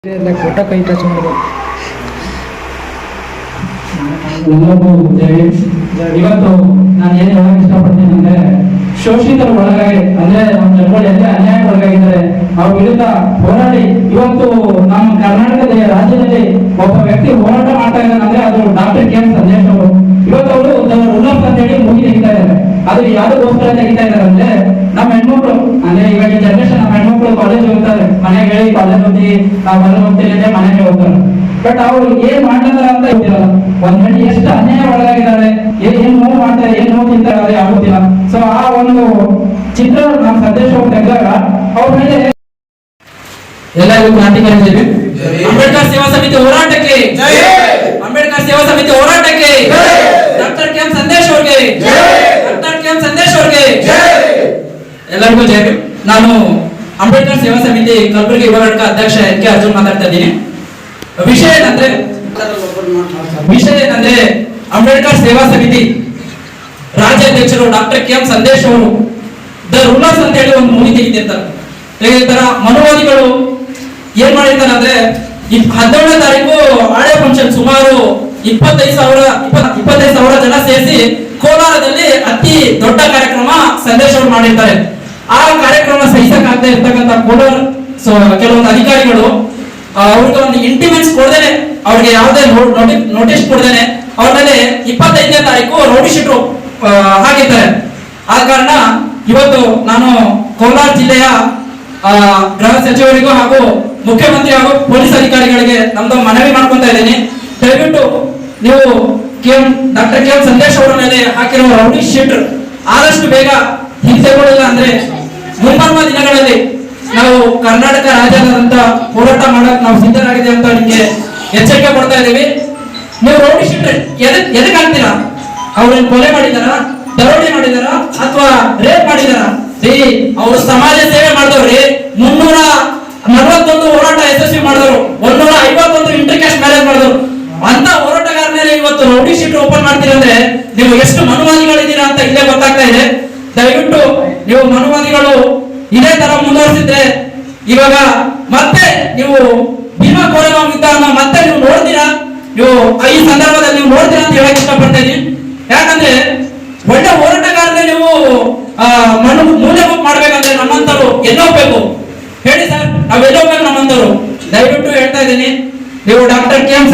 Photo ಕೈ touch ಮಾಡಬೇಕು. ಇವತ್ತು ನಾನು ಏನು ಹೇಳಕ್ ಇಷ್ಟಪಡ್ತೀನಿ ಅಂದ್ರೆ, ಶೋಷಿತರ ಒಳಗಾಗಿ ಅಂದ್ರೆ ನಮ್ಮ ಜನಗಳಲ್ಲಿ ಅನ್ಯಾಯ ಒಳಗಾಗಿದ್ದಾರೆ ಅವ್ರ ವಿರುದ್ಧ ಹೋರಾಡಿ ಇವತ್ತು ನಮ್ಮ ಕರ್ನಾಟಕದ ರಾಜ್ಯದಲ್ಲಿ ಒಬ್ಬ ವ್ಯಕ್ತಿ ಹೋರಾಟ ಮಾಡ್ತಾ ಇದ್ದಾನೆ ಅಂದ್ರೆ ಅದು ಡಾಕ್ಟರ್ ಕೆ ಎಂ ಸಂದೇಶ್ ಅವರು. ಇವತ್ತು ಅವರು ಉಲ್ಲಂಘ ಅಂತ ಹೇಳಿ ಮೂವಿ ತೆಗಿತಾ ಇದ್ದಾರೆ. ಅದು ಯಾವ್ದಕ್ಕೋಸ್ಕರ ತೆಗಿತಾ ಇದ್ದಾರೆ ಅಂದ್ರೆ, ನಮ್ಮ ಹೆಣ್ಮಕ್ಳು ಅಂದ್ರೆ ಇವಾಗ ಜನರೇಷನ್ ನಮ್ಮ ಹೆಣ್ಮಕ್ಳು ಕಾಲೇಜ್ ಹೋಗ್ತಾರೆ, ಮನೆಗೆ ಹೇಳಿ ಕಾಲೇಜ್ ಹೋಗ್ತೀವಿ ನಾವು ಮನೆ ಹೋಗ್ತೀವಿ ಅಂದ್ರೆ ಮನೆಗೆ ಹೋಗ್ತಾರೆ. ಬಟ್ ಅವ್ರು ಏನ್ ಮಾಡ್ತಾರೆ ಅಂತ ಗೊತ್ತಿರಲ್ಲ. ಒಂದ್ ಹೆಣ್ಣು ಎಷ್ಟು ಅನ್ಯಾಯ ಒಳಗಾಗಿದ್ದಾರೆ, ಏನ್ ನೋವು ಮಾಡ್ತಾರೆ, ಏನ್ ನೋವು ತಿಂತಾರೆ ಆಗುತ್ತಿಲ್ಲ. ಸೊ ಆ ಒಂದು ಚಿತ್ರ ನಮ್ಮ ಸಂದೇಶ ತೆಗೆದಾಗ ಅವ್ರ ಮೇಲೆ ಎಲ್ಲರಿಗೂ ಕ್ರಾಂತಿಕಾರಿದ್ದೀವಿ. ಅಂಬೇಡ್ಕರ್ ಸೇವಾ ಸಮಿತಿ ಹೋರಾಟಕ್ಕೆ, ಅಂಬೇಡ್ಕರ್ ಸೇವಾ ಸಮಿತಿ ಹೋರಾಟಕ್ಕೆ, ಡಾಕ್ಟರ್ ಕೆ ಎಂ ಸಂದೇಶ್ ಅವ್ರಿಗೆ, ಡಾಕ್ಟರ್ ಕೆ ಎಂ ಸಂದೇಶ್ ಅವ್ರಿಗೆ ಎಲ್ಲರಿಗೂ ಜಯ. ನಾನು ಅಂಬೇಡ್ಕರ್ ಸೇವಾ ಸಮಿತಿ ಕಲಬುರಗಿ ವಿಭಾಗ ಅಧ್ಯಕ್ಷ ಎನ್ ಕೆ ಅರ್ಜುನ್ ಮಾತಾಡ್ತಾ ಇದ್ದೀನಿ. ವಿಷಯ ಏನಂದ್ರೆ ಅಂಬೇಡ್ಕರ್ ಸೇವಾ ಸಮಿತಿ ರಾಜ್ಯಾಧ್ಯಕ್ಷರು ಡಾಕ್ಟರ್ ಕೆ ಎಂ ಸಂದೇಶ್ ಅವರು ದ ರೂಲರ್ಸ್ ಅಂತ ಹೇಳಿ ಒಂದು ಮೂವಿ ತೆಗಿತಿರ್ತಾರೆ. ಮನುವಾದಿಗಳು ಏನ್ ಮಾಡಿರ್ತಾರೆ ಅಂದ್ರೆ, 17ನೇ ತಾರೀಕು ಆಳೆ ಫಂಕ್ಷನ್ ಸುಮಾರು 25,000 ಜನ ಸೇರಿಸಿ ಕೋಲಾರದಲ್ಲಿ ಅತಿ ದೊಡ್ಡ ಕಾರ್ಯಕ್ರಮ ಸಂದೇಶ್ ಅವರು ಮಾಡಿರ್ತಾರೆ. ಆ ಕಾರ್ಯಕ್ರಮ ಸಹಿಸಕ್ಕಾಗದೆ ಇರ್ತಕ್ಕಂಥ ಕೋಲಾರ ಕೆಲವೊಂದು ಅಧಿಕಾರಿಗಳು ಅವ್ರಿಗೆ ಒಂದು ಇಂಟಿಮೆಂಟ್ಸ್ ಕೊಡದೇನೆ, ಅವ್ರಿಗೆ ಯಾವುದೇ ನೋಟಿಸ್ ಕೊಡದೇನೆ ಅವ್ರ ಮೇಲೆ 25ನೇ ತಾರೀಕು ರೌಡಿ ಶೀಟ್ರು ಹಾಕಿದ್ದಾರೆ. ಆ ಕಾರಣ ಇವತ್ತು ನಾನು ಕೋಲಾರ ಜಿಲ್ಲೆಯ ಗೃಹ ಸಚಿವರಿಗೂ ಹಾಗೂ ಮುಖ್ಯಮಂತ್ರಿ ಹಾಗೂ ಪೊಲೀಸ್ ಅಧಿಕಾರಿಗಳಿಗೆ ನಮ್ದು ಮನವಿ ಮಾಡ್ಕೊಂತ ಇದ್ದೀನಿ. ದಯವಿಟ್ಟು ನೀವು ಡಾಕ್ಟರ್ ಕೆ ಎಂ ಸಂದೇಶ್ ಅವರ ಮೇಲೆ ಹಾಕಿರುವ ರೌಡಿ ಶೀಟ್ ಆದಷ್ಟು ಬೇಗ ಹಿಂತೆಗೊಳ್ಳಿಲ್ಲ ಅಂದ್ರೆ ಮುಂಬರುವ ದಿನಗಳಲ್ಲಿ ನಾವು ಕರ್ನಾಟಕ ರಾಜ್ಯಾದ್ಯಂತ ಹೋರಾಟ ಮಾಡಕ್ ನಾವು ಸಿದ್ಧರಾಗಿದೆ ಅಂತ ನಿಮ್ಗೆ ಎಚ್ಚರಿಕೆ ಕೊಡ್ತಾ ಇದ್ದೀವಿ. ನೀವು ರೌಡಿ ಶೀಟ್ ಎದಕ್ ಹಾಕ್ತೀರಾ? ಅವ್ರನ್ನ ಕೊಲೆ ಮಾಡಿದಾರ, ದರೋಡೆ ಮಾಡಿದಾರ ಅಥವಾ ರೇಪ್ ಮಾಡಿದಾರ? ಅವರು ಸಮಾಜ ಸೇವೆ ಮಾಡಿದವ್ರಿ. 341 ಹೋರಾಟ ಯಶಸ್ವಿ ಮಾಡಿದವರು, 151 ಇಂಟರ್ಕ್ಯಾಸ್ಟ್ ಮ್ಯಾರೇಜ್ ಮಾಡಿದವರು. ಅಂತ ಹೋರಾಟಗಾರ ಮೇಲೆ ಇವತ್ತು ರೌಡಿ ಶೀಟ್ ಓಪನ್ ಮಾಡ್ತೀರಾ ಅಂದ್ರೆ ನೀವು ಎಷ್ಟು ಮನುವಾದಿಗಳಿದ್ದೀರಾ ಅಂತ ಇಲ್ಲೇ ಗೊತ್ತಾಗ್ತಾ ಇದೆ. ದಯವಿಟ್ಟು ನೀವು ಮನುವಾದಿಗಳು ಇದೇ ತರ ಮುಂದುವರಿಸಿದ್ರೆ ಇವಾಗ ಮತ್ತೆ ನೀವು ಭೀಮಾ ಕೋರೆಗಾಂವ್ ಯುದ್ಧವನ್ನು ಮತ್ತೆ ನೀವು ನೋಡ್ತೀರಾ, ನೀವು ಈ ಸಂದರ್ಭದಲ್ಲಿ ನೀವು ನೋಡ್ತೀರಾ ಅಂತ ಹೇಳಕ್ ಇಷ್ಟಪಡ್ತಾ ಇದ್ದೀನಿ. ಯಾಕಂದ್ರೆ ಒಳ್ಳೆ ಹೋರಾಟಗಾರನೇ ನೀವು ಮೂಲೆ ಗುಂಪು ಮಾಡ್ಬೇಕಂದ್ರೆ ನಮ್ಮಂತವ್ರು ಎಲ್ಲೋಗ್ಬೇಕು ಹೇಳಿ ಸರ್, ನಾವ್ ಎಲ್ಲೋಗ್ಬೇಕು ನಮ್ಮಂತವ್ರು? ದಯವಿಟ್ಟು ಹೇಳ್ತಾ ಇದ್ದೀನಿ, ನೀವು ಡಾಕ್ಟರ್ ಕೆ ಎಂ